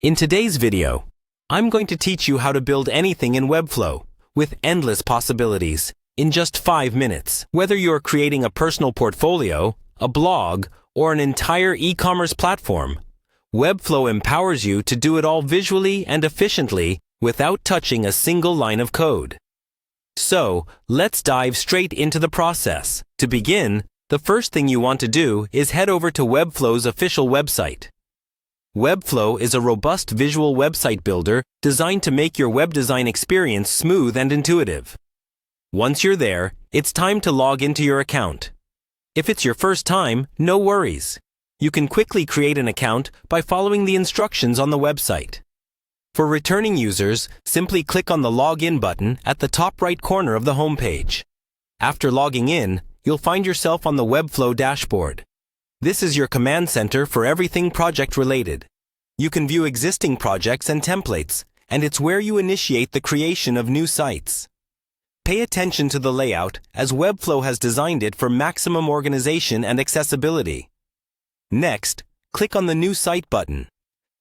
In today's video, I'm going to teach you how to build anything in Webflow with endless possibilities in just 5 minutes. Whether you're creating a personal portfolio, a blog, or an entire e-commerce platform, Webflow empowers you to do it all visually and efficiently without touching a single line of code. So, let's dive straight into the process. To begin, the first thing you want to do is head over to Webflow's official website. Webflow is a robust visual website builder designed to make your web design experience smooth and intuitive. Once you're there, it's time to log into your account. If it's your first time, no worries. You can quickly create an account by following the instructions on the website. For returning users, simply click on the Login button at the top right corner of the homepage. After logging in, you'll find yourself on the Webflow dashboard. This is your command center for everything project-related. You can view existing projects and templates, and it's where you initiate the creation of new sites. Pay attention to the layout, as Webflow has designed it for maximum organization and accessibility. Next, click on the New Site button.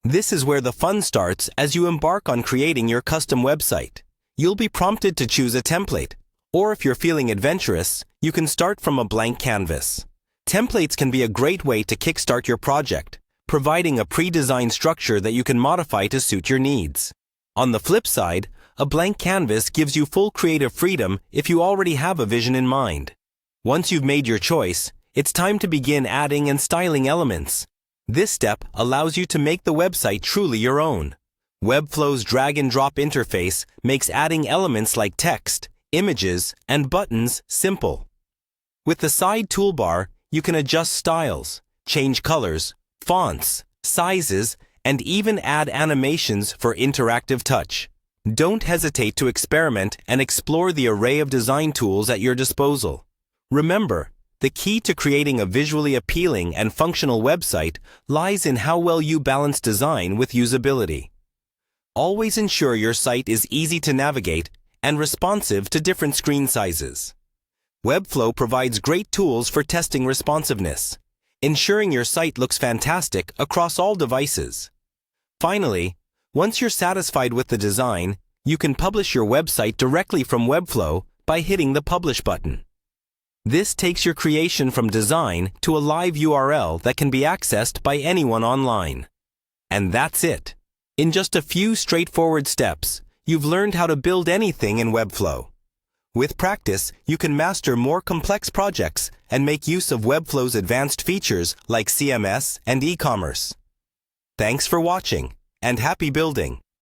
This is where the fun starts as you embark on creating your custom website. You'll be prompted to choose a template, or if you're feeling adventurous, you can start from a blank canvas. Templates can be a great way to kickstart your project, providing a pre-designed structure that you can modify to suit your needs. On the flip side, a blank canvas gives you full creative freedom if you already have a vision in mind. Once you've made your choice, it's time to begin adding and styling elements. This step allows you to make the website truly your own. Webflow's drag-and-drop interface makes adding elements like text, images, and buttons simple. With the side toolbar, you can adjust styles, change colors, fonts, sizes, and even add animations for interactive touch. Don't hesitate to experiment and explore the array of design tools at your disposal. Remember, the key to creating a visually appealing and functional website lies in how well you balance design with usability. Always ensure your site is easy to navigate and responsive to different screen sizes. Webflow provides great tools for testing responsiveness, ensuring your site looks fantastic across all devices. Finally, once you're satisfied with the design, you can publish your website directly from Webflow by hitting the Publish button. This takes your creation from design to a live URL that can be accessed by anyone online. And that's it. In just a few straightforward steps, you've learned how to build anything in Webflow. With practice, you can master more complex projects and make use of Webflow's advanced features like CMS and e-commerce. Thanks for watching, and happy building!